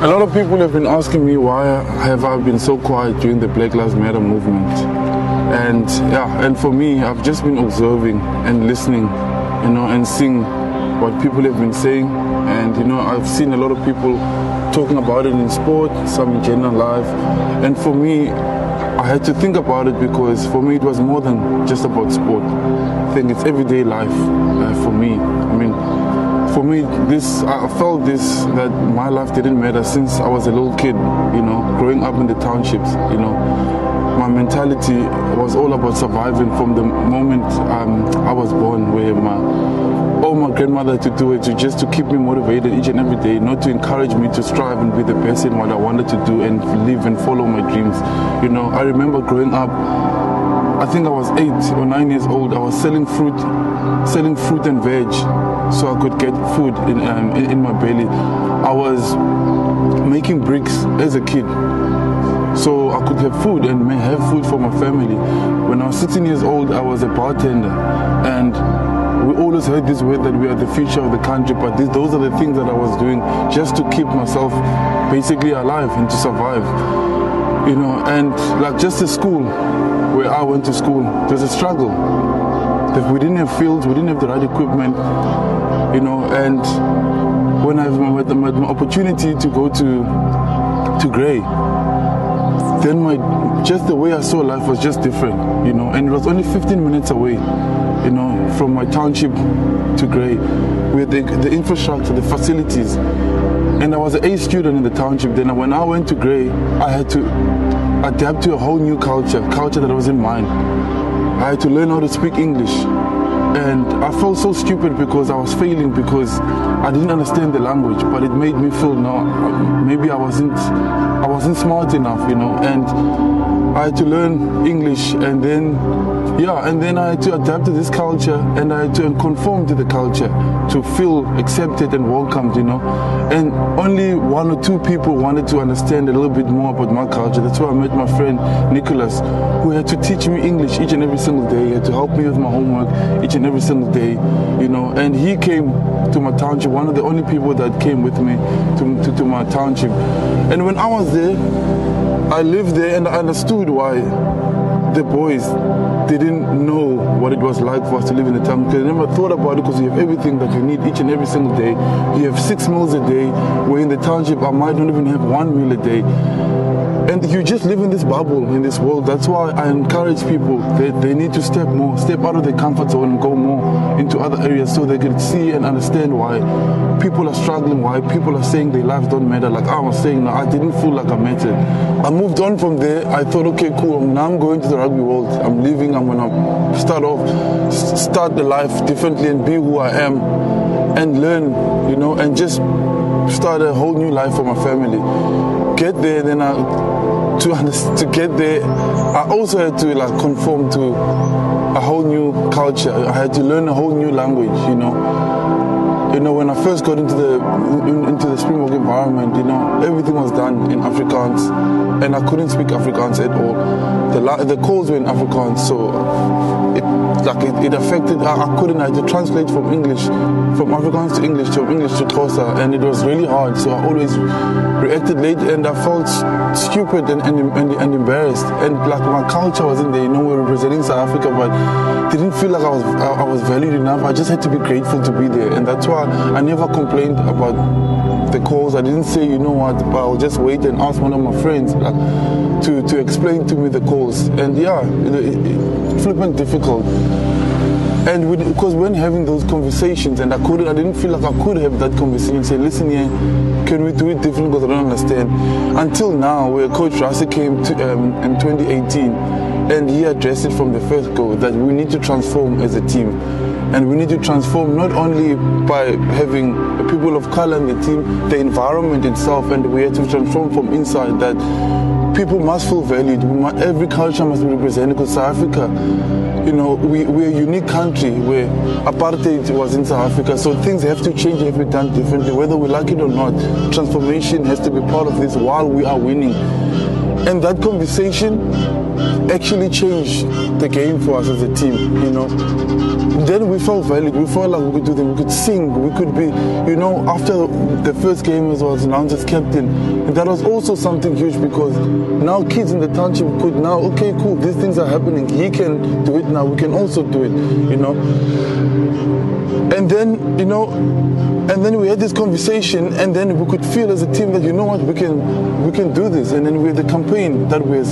A lot of people have been asking me why have I been so quiet during the Black Lives Matter movement. And for me, I've just been observing and listening, and seeing what people have been saying. And, I've seen a lot of people talking about it in sport, some in general life. And for me, I had to think about it because for me it was more than just about sport. I think it's everyday life for me. For me, I felt that my life didn't matter since I was a little kid, growing up in the townships, My mentality was all about surviving from the moment I was born, where all my grandmother had to do it just to keep me motivated each and every day, not to encourage me to strive and be the best in what I wanted to do and live and follow my dreams. I remember growing up, I think I was 8 or 9 years old. I was selling fruit and veg, so I could get food in my belly. I was making bricks as a kid, so I could have food and have food for my family. When I was 16 years old, I was a bartender, and we always heard this word that we are the future of the country, but those are the things that I was doing just to keep myself basically alive and to survive. And like just the school, where I went to school, it was a struggle. We didn't have fields, we didn't have the right equipment, and when I had the opportunity to go to Grey, then just the way I saw life was just different, and it was only 15 minutes away, from my township to Grey, with the infrastructure, the facilities. And I was an A student in the township. Then when I went to Grey, I had to adapt to a whole new culture that wasn't mine. I had to learn how to speak English. And I felt so stupid because I was failing because I didn't understand the language, but it made me feel maybe I wasn't smart enough, and I had to learn English, and then I had to adapt to this culture, and I had to conform to the culture to feel accepted and welcomed, and only 1 or 2 people wanted to understand a little bit more about my culture. That's why I met my friend Nicholas, who had to teach me English each and every single day. He had to help me with my homework each and every single day, and he came to my township, one of the only people that came with me to my township. And when I was there, I lived there and I understood why the boys didn't know what it was like for us to live in the town. They never thought about it because you have everything that you need each and every single day. You have 6 meals a day, where in the township I might not even have 1 meal a day. And you just live in this bubble, in this world. That's why I encourage people that they need to step out of their comfort zone and go more into other areas so they can see and understand why people are struggling, why people are saying their lives don't matter. Like I was saying, I didn't feel like I mattered. I moved on from there. I thought, okay, cool, now I'm going to the rugby world. I'm leaving, I'm going to start the life differently and be who I am and learn, and just start a whole new life for my family. Get there, then to get there, I also had to conform to a whole new culture. I had to learn a whole new language, when I first got into the Springbok environment, everything was done in Afrikaans, and I couldn't speak Afrikaans at all. The calls were in Afrikaans, so it affected. I had to translate from Afrikaans to English, from English to Xhosa, and it was really hard. So I always reacted late, and I felt stupid and embarrassed. And my culture wasn't there. We're representing South Africa, but didn't feel like I was valued enough. I just had to be grateful to be there, and that's why I never complained about the calls. I didn't say, I'll just wait and ask one of my friends to explain to me the calls. And it's flippant difficult. And because when having those conversations, and I didn't feel like I could have that conversation, say, listen here, can we do it different because I don't understand. Until now, where Coach Rassie came in 2018, and he addressed it from the first go that we need to transform as a team. And we need to transform not only by having people of color in the team, the environment itself, and we have to transform from inside that people must feel valued. Every culture must be represented because South Africa, we're a unique country where apartheid was in South Africa, so things have to change, have to be done differently, whether we like it or not. Transformation has to be part of this while we are winning. And that conversation actually changed the game for us as a team, you know. Then we felt valid, we felt like we could do things, we could sing, we could be, you know, after the first game as well as announced as captain. And that was also something huge because now kids in the township could now, okay, cool, these things are happening, he can do it now, we can also do it, you know. And then, you know, and then we had this conversation, and then we could feel as a team that, you know what, we can do this. And then we had the campaign that we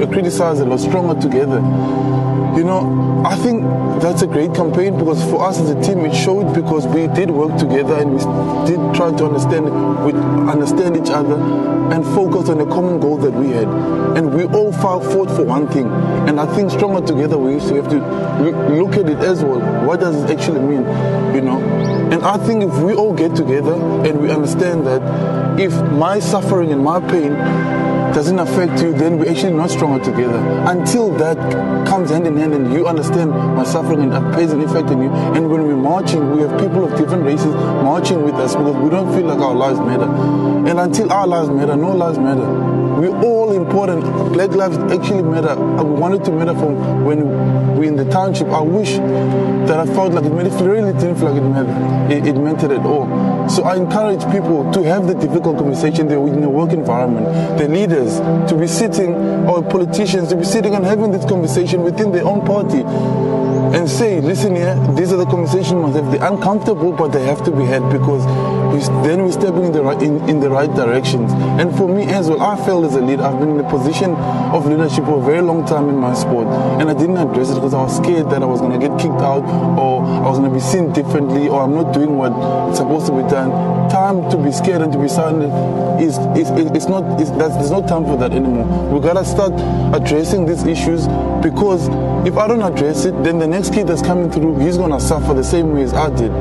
criticized a lot, stronger together. You know, I think that's a great campaign because for us as a team it showed because we did work together and we did try to understand each other and focus on a common goal that we had. And we all fought for one thing. And I think stronger together we have to look at it as well. What does it actually mean? You know? And I think if we all get together and we understand that if my suffering and my pain doesn't affect you, then we're actually not stronger together. Until that comes hand in hand and you understand my suffering and that plays an effect on you. And when we're marching, we have people of different races marching with us because we don't feel like our lives matter. And until our lives matter, no lives matter. We're all important. Black lives actually matter. I wanted to matter from when we're in the township. I wish that I felt like it mattered. It really didn't feel like it mattered. It mattered at all. So I encourage people to have the difficult conversation. They're in a work environment. The leaders to be sitting, or politicians to be sitting and having this conversation within their own party and say, listen here, these are the conversations we must have. They're uncomfortable, but they have to be had because then we're stepping in the right directions. And for me as well, I felt as a leader, I've been in a position of leadership for a very long time in my sport, and I didn't address it because I was scared that I was going to get kicked out, or I was going to be seen differently, or I'm not doing what's supposed to be done. Time to be scared and to be silent there's no time for that anymore. We gotta start addressing these issues because if I don't address it, then the next kid that's coming through, he's gonna suffer the same way as I did.